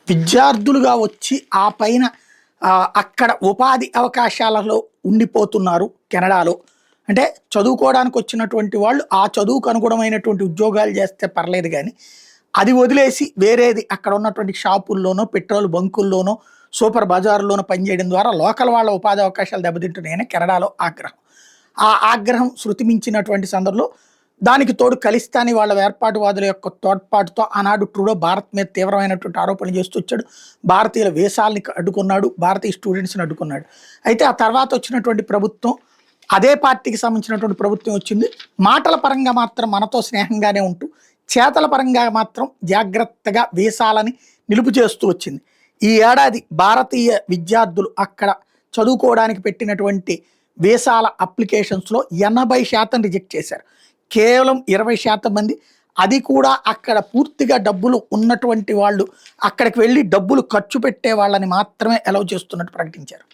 విద్యార్థులుగా వచ్చి ఆ పైన అక్కడ ఉపాధి అవకాశాలలో ఉండిపోతున్నారు కెనడాలో. అంటే చదువుకోవడానికి వచ్చినటువంటి వాళ్ళు ఆ చదువుకు అనుగుణమైనటువంటి ఉద్యోగాలు చేస్తే పర్లేదు గానీ, అది వదిలేసి వేరేది అక్కడ ఉన్నటువంటి షాపుల్లోనో, పెట్రోల్ బంకుల్లోనో, సూపర్ బజార్‌లోనో పనిచేయడం ద్వారా లోకల్ వాళ్ళ ఉపాధి అవకాశాలు దెబ్బతింటున్నాయని కెనడాలో ఆగ్రహం. ఆ ఆగ్రహం శృతి మించినటువంటి సందర్భంలో దానికి తోడు ఖలిస్తానీ వాళ్ళ వేర్పాటువాదుల యొక్క తోడ్పాటుతో ఆనాడు ట్రూడో భారత్ మీద తీవ్రమైనటువంటి ఆరోపణలు చేస్తూ వచ్చాడు. భారతీయుల వీసాల్ని అడ్డుకున్నాడు. భారతీయ స్టూడెంట్స్‌ని అడ్డుకున్నాడు. అయితే ఆ తర్వాత వచ్చినటువంటి ప్రభుత్వం అదే పార్టీకి సంబంధించినటువంటి ప్రభుత్వం వచ్చింది. మాటల పరంగా మాత్రం మనతో స్నేహంగానే ఉంటూ, చేతల పరంగా మాత్రం జాగ్రత్తగా వీసాలని నిలుపు చేస్తూ వచ్చింది. ఈ ఏడాది భారతీయ విద్యార్థులు అక్కడ చదువుకోవడానికి పెట్టినటువంటి వీసాల అప్లికేషన్స్‌లో 80% రిజెక్ట్ చేశారు. కేవలం 20% మంది, అది కూడా అక్కడ పూర్తిగా డబ్బులు ఉన్నటువంటి వాళ్ళు, అక్కడికి వెళ్ళి డబ్బులు ఖర్చు పెట్టే వాళ్ళని మాత్రమే అలౌ చేస్తున్నట్టు ప్రకటించారు.